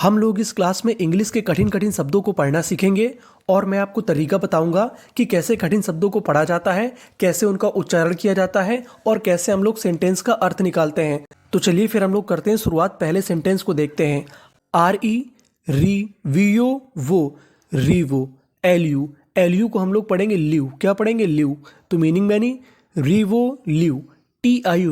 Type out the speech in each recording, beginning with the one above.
हम लोग इस क्लास में इंग्लिश के कठिन कठिन शब्दों को पढ़ना सीखेंगे और मैं आपको तरीका बताऊंगा कि कैसे कठिन शब्दों को पढ़ा जाता है, कैसे उनका उच्चारण किया जाता है और कैसे हम लोग सेंटेंस का अर्थ निकालते हैं। तो चलिए फिर हम लोग करते हैं शुरुआत। पहले सेंटेंस को देखते हैं। आर ई री वी ओ वो रीवो। एल यू को हम लोग पढ़ेंगे ल्यू। क्या पढ़ेंगे? ल्यू। तो मीनिंग बनी रीवो ल्यू। टी आई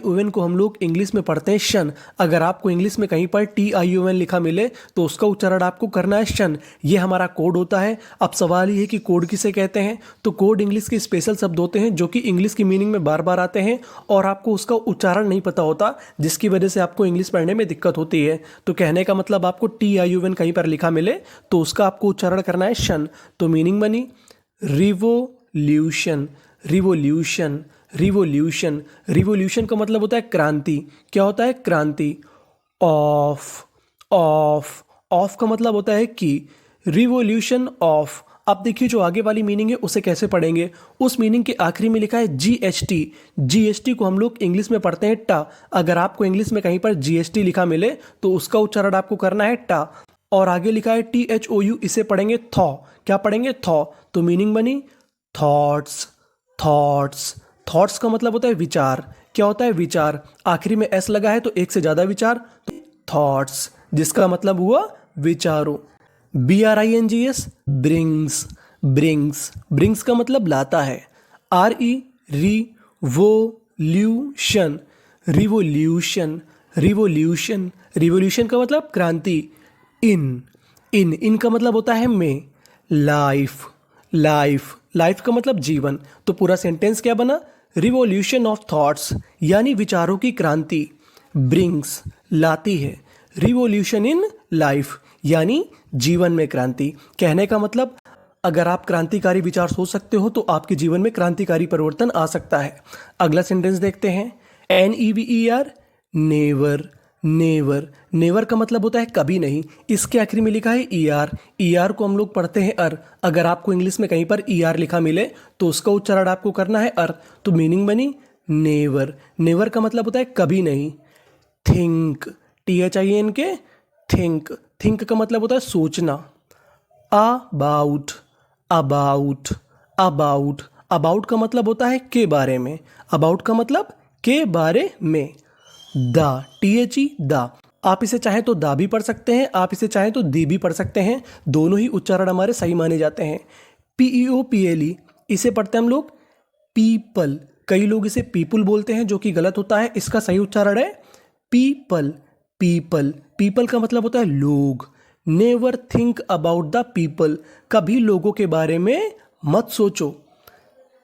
ओ एन को हम लोग इंग्लिश में पढ़ते हैं शन। अगर आपको इंग्लिश में कहीं पर टी आई ओ एन लिखा मिले तो उसका उच्चारण आपको करना है शन। ये हमारा कोड होता है। अब सवाल ये है कि कोड किसे कहते हैं। तो कोड इंग्लिश के स्पेशल शब्द होते हैं जो कि इंग्लिश की मीनिंग में बार बार आते हैं और आपको उसका उच्चारण नहीं पता होता, जिसकी वजह से आपको इंग्लिश पढ़ने में दिक्कत होती है। तो कहने का मतलब आपको टी आई ओ एन कहीं पर लिखा मिले तो उसका आपको उच्चारण करना है शन। तो मीनिंग बनी रिवोल्यूशन। रिवोल्यूशन रिवोल्यूशन रिवोल्यूशन का मतलब होता है क्रांति। क्या होता है? क्रांति। ऑफ ऑफ ऑफ का मतलब होता है कि। Revolution of. अब देखिए जो आगे वाली मीनिंग है उसे कैसे पढ़ेंगे। उस मीनिंग के आखिरी में लिखा है जीएसटी। जीएसटी को हम लोग इंग्लिश में पढ़ते हैं टा। अगर आपको इंग्लिश में कहीं पर जीएसटी लिखा मिले तो उसका उच्चारण आपको करना है टा। और आगे लिखा है THOU, इसे पढ़ेंगे थॉ। क्या पढ़ेंगे? थॉ। तो मीनिंग बनी थॉट्स। थॉट्स थॉट्स का मतलब होता है विचार। क्या होता है? विचार। आखिरी में एस लगा है तो एक से ज्यादा विचार, तो थॉट्स, जिसका मतलब हुआ विचारों। BRINGS brings. ब्रिंग्स ब्रिंग्स का मतलब लाता है। रिवोल्यूशन। रिवोल्यूशन रिवोल्यूशन रिवोल्यूशन का मतलब क्रांति। इन का मतलब होता है में। लाइफ। लाइफ का मतलब जीवन। तो पूरा सेंटेंस क्या बना? रिवॉल्यूशन ऑफ थॉट्स यानी विचारों की क्रांति। ब्रिंग्स लाती है। रिवॉल्यूशन इन लाइफ यानी जीवन में क्रांति। कहने का मतलब अगर आप क्रांतिकारी विचार सोच सकते हो तो आपके जीवन में क्रांतिकारी परिवर्तन आ सकता है। अगला सेंटेंस देखते हैं। NEVER never. नेवर का मतलब होता है कभी नहीं। इसके आखिर में लिखा है ER को हम लोग पढ़ते हैं अर। अगर आपको इंग्लिश में कहीं पर ER लिखा मिले तो उसका उच्चारण आपको करना है अर। तो मीनिंग बनी नेवर का मतलब होता है कभी नहीं। थिंक। THINK थिंक का मतलब होता है सोचना। अबाउट का मतलब होता है के बारे में। अबाउट का मतलब के बारे में। द। आप इसे चाहें तो दा भी पढ़ सकते हैं, आप इसे चाहें तो दी भी पढ़ सकते हैं। दोनों ही उच्चारण हमारे सही माने जाते हैं। PEOPLE इसे पढ़ते हैं हम लोग पीपल। कई लोग इसे पीपुल बोलते हैं जो कि गलत होता है। इसका सही उच्चारण है पीपल। पीपल का मतलब होता है लोग। Never think about the people, कभी लोगों के बारे में मत सोचो।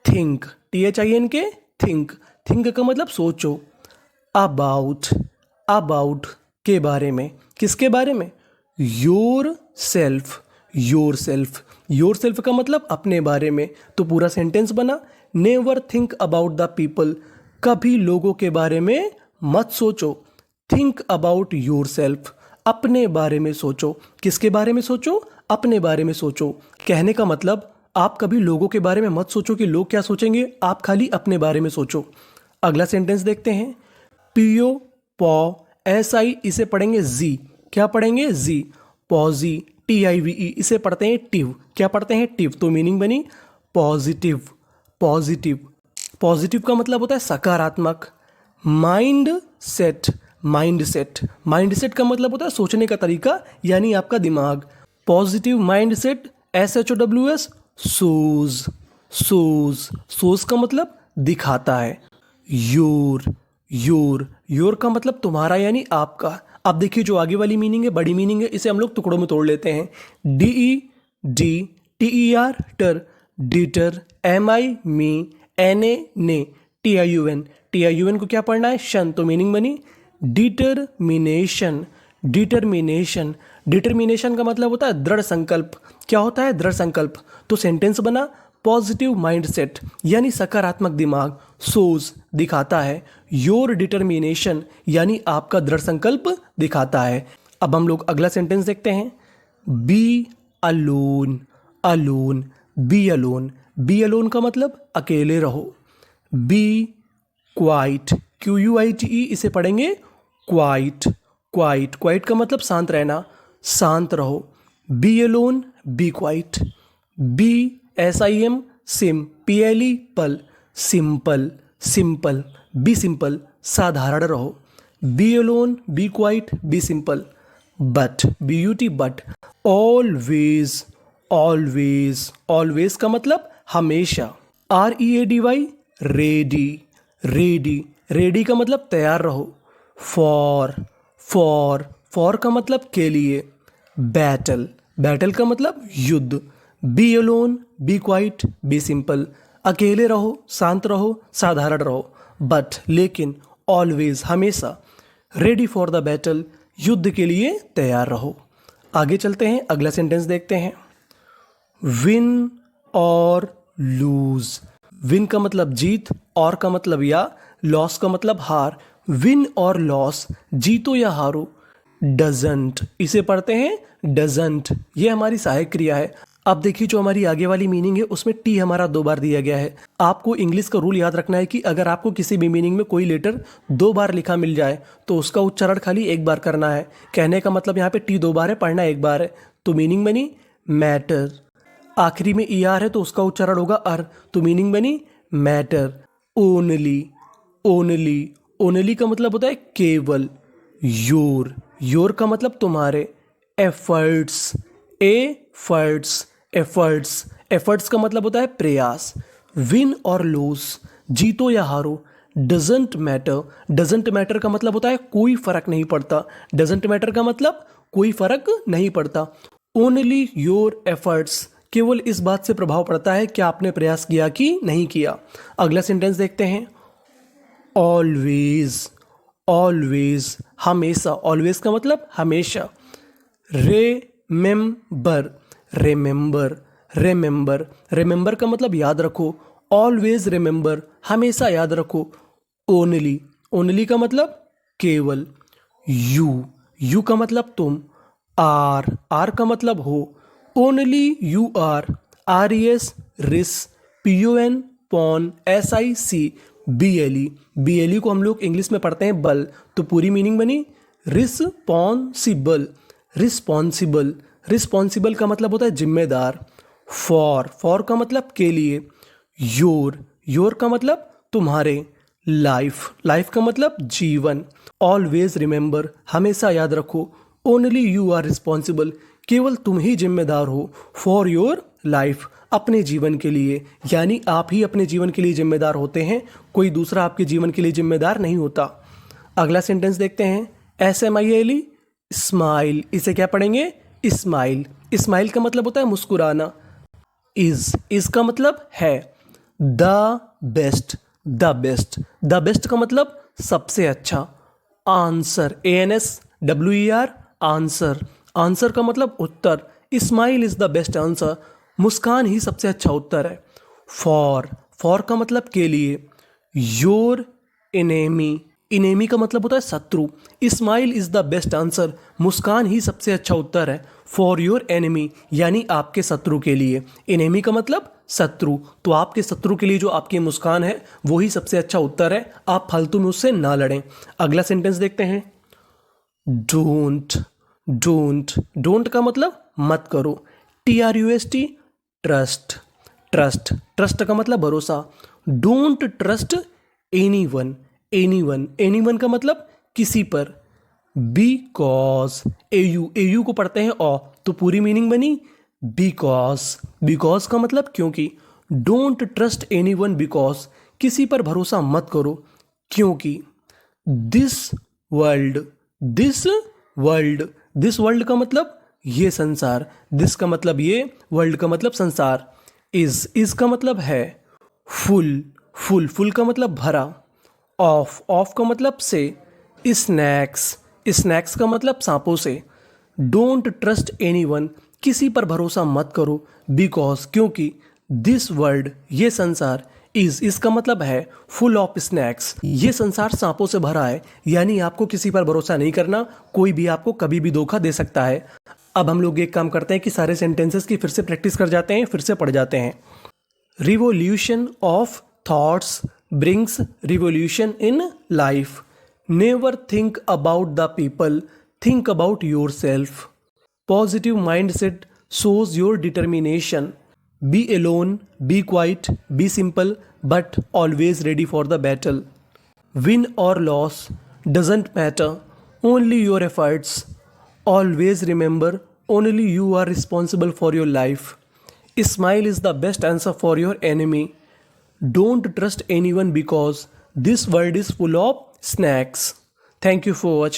थिंक THINK थिंक का मतलब सोचो। अबाउट के बारे में। किसके बारे में? योर सेल्फ का मतलब अपने बारे में। तो पूरा सेंटेंस बना never think about the people, कभी लोगों के बारे में मत सोचो। थिंक अबाउट योर सेल्फ, अपने बारे में सोचो। किसके बारे में सोचो? अपने बारे में सोचो। कहने का मतलब आप कभी लोगों के बारे में मत सोचो कि लोग क्या सोचेंगे, आप खाली अपने बारे में सोचो। अगला सेंटेंस देखते हैं। PO पॉ SI इसे पढ़ेंगे जी। क्या पढ़ेंगे? जी। पॉजी TIVE इसे पढ़ते हैं टिव। क्या पढ़ते हैं? टिव। तो मीनिंग बनी पॉजिटिव। पॉजिटिव का मतलब होता है सकारात्मक। माइंड सेट का मतलब होता है सोचने का तरीका यानी आपका दिमाग। पॉजिटिव माइंड सेट SHOWS सोज का मतलब दिखाता है। योर का मतलब तुम्हारा यानी आपका। अब देखिए जो आगे वाली मीनिंग है बड़ी मीनिंग है, इसे हम लोग टुकड़ों में तोड़ लेते हैं। DETER टर। डिटर। MI मी। NA ने। TIUN को क्या पढ़ना है? शन। तो मीनिंग बनी डिटर्मिनेशन का मतलब होता है दृढ़ संकल्प। क्या होता है? दृढ़ संकल्प। तो सेंटेंस बना पॉजिटिव माइंडसेट यानी सकारात्मक दिमाग। सोज दिखाता है। योर डिटर्मिनेशन यानी आपका दृढ़ संकल्प दिखाता है। अब हम लोग अगला सेंटेंस देखते हैं। बी अलोन बी अलोन का मतलब अकेले रहो। बी क्वाइट QUITE इसे पढ़ेंगे क्वाइट। क्वाइट, क्वाइट का मतलब शांत रहना, शांत रहो। Be alone, be quiet. BSIM, sim, PLE, ple, simple, simple. Be simple, साधारण रहो। Be alone, be quiet, be simple. But, BUT, but. Always, always, always का मतलब हमेशा। READY, रेडी, रेडी, रेडी का मतलब तैयार रहो। फॉर, फॉर का मतलब के लिए। बैटल, बैटल का मतलब युद्ध। Be alone, be quiet, be simple. अकेले रहो, शांत रहो, साधारण रहो। बट, लेकिन। ऑलवेज, हमेशा। रेडी फॉर द बैटल, युद्ध के लिए तैयार रहो। आगे चलते हैं, अगला सेंटेंस देखते हैं। विन और लूज। विन का मतलब जीत, और का मतलब या, लॉस का मतलब हार। विन और लॉस, जीतो या हारो। डजंट, इसे पढ़ते हैं डजंट, ये हमारी सहायक क्रिया है। अब देखिए जो हमारी आगे वाली मीनिंग है उसमें टी हमारा 2 बार दिया गया है। आपको इंग्लिश का रूल याद रखना है कि अगर आपको किसी भी मीनिंग में कोई लेटर 2 बार लिखा मिल जाए तो उसका उच्चारण खाली 1 बार करना है। कहने का मतलब यहाँ पे टी 2 बार है, पढ़ना 1 बार है। तो मीनिंग बनी मैटर। आखिरी में ER है तो उसका उच्चारण होगा अर, तो मीनिंग बनी मैटर। ओनली, ओनली, ओनली का मतलब होता है केवल। योर, योर का मतलब तुम्हारे। एफर्ट्स, एफर्ट्स, एफर्ट्स, एफर्ट्स का मतलब होता है प्रयास। विन और लूज, जीतो या हारो। डजेंट मैटर, डजेंट मैटर का मतलब होता है कोई फर्क नहीं पड़ता। डजेंट मैटर का मतलब कोई फर्क नहीं पड़ता। ओनली योर एफर्ट्स, केवल इस बात से प्रभाव पड़ता है कि आपने प्रयास किया कि नहीं किया। अगला सेंटेंस देखते हैं। ऑलवेज, ऑलवेज, हमेशा। ऑलवेज का मतलब हमेशा। रेमेंबर, रेमेंबर, रेमेंबर, रेमेंबर का मतलब याद रखो। ऑलवेज रेमेंबर, हमेशा याद रखो। ओनली, ओनली का मतलब केवल। यू, यू का मतलब तुम। आर, आर का मतलब हो। Only you are. RES, res. PON, pon. SIC, BLE, BLE को हम लोग इंग्लिश में पढ़ते हैं बल, तो पूरी मीनिंग बनी रिस्पॉन्सिबल, रिस्पॉन्सिबल। रिस्पॉन्सिबल का मतलब होता है जिम्मेदार। फॉर, फॉर का मतलब के लिए। योर, योर का मतलब तुम्हारे। लाइफ, लाइफ का मतलब जीवन। ऑलवेज रिमेंबर, हमेशा याद रखो। ओनली यू आर रिस्पॉन्सिबल, केवल तुम ही जिम्मेदार हो। फॉर योर लाइफ, अपने जीवन के लिए, यानी आप ही अपने जीवन के लिए जिम्मेदार होते हैं, कोई दूसरा आपके जीवन के लिए जिम्मेदार नहीं होता। अगला सेंटेंस देखते हैं। SMILE, स्माइल, इसे क्या पढ़ेंगे? स्माइल। स्माइल का मतलब होता है मुस्कुराना। इज का मतलब है। The best, the best, the best का मतलब सबसे अच्छा। आंसर, ANSWER, आंसर, आंसर का मतलब उत्तर। Smile is the best answer, मुस्कान ही सबसे अच्छा उत्तर है। फॉर, फॉर का मतलब के लिए। योर एनेमी, इनेमी का मतलब होता है शत्रु। Smile is the best answer, मुस्कान ही सबसे अच्छा उत्तर है। फॉर योर एनिमी, यानी आपके शत्रु के लिए। एनेमी का मतलब शत्रु, तो आपके शत्रु के लिए जो आपकी मुस्कान है वो ही सबसे अच्छा उत्तर है। आप फालतू में उससे ना लड़ें। अगला सेंटेंस देखते हैं। डोंट, डोंट, डोंट का मतलब मत करो। TRUST, ट्रस्ट, ट्रस्ट, ट्रस्ट का मतलब भरोसा। Don't trust anyone, anyone, anyone का मतलब किसी पर। बिकॉज, AU को पढ़ते हैं ऑ, तो पूरी मीनिंग बनी बिकॉज। बिकॉज का मतलब क्योंकि। डोंट ट्रस्ट एनीवन बिकॉज, किसी पर भरोसा मत करो क्योंकि। This world, this world, this world का मतलब ये संसार। दिस का मतलब ये, वर्ल्ड का मतलब संसार। इज का मतलब है। फुल, फुल, फुल का मतलब भरा। ऑफ, ऑफ का मतलब से। स्नैक्स, स्नैक्स का मतलब सांपों से। डोंट ट्रस्ट एनीवन, किसी पर भरोसा मत करो। बिकॉज, क्योंकि। दिस वर्ल्ड, ये संसार। इज, इसका मतलब है फुल ऑफ स्नैक्स, ये संसार सांपों से भरा है। यानी आपको किसी पर भरोसा नहीं करना, कोई भी आपको कभी भी धोखा दे सकता है। अब हम लोग एक काम करते हैं कि सारे सेंटेंसेस की फिर से प्रैक्टिस कर जाते हैं, फिर से पढ़ जाते हैं। Revolution of thoughts brings revolution in life. Never think about the people, Think about yourself. Positive mindset shows your determination. Be alone, be quiet, be simple, but always ready for the battle. Win or loss doesn't matter, only your efforts. Always remember, only you are responsible for your life. A smile is the best answer for your enemy. Don't trust anyone because this world is full of snacks. Thank you for watching.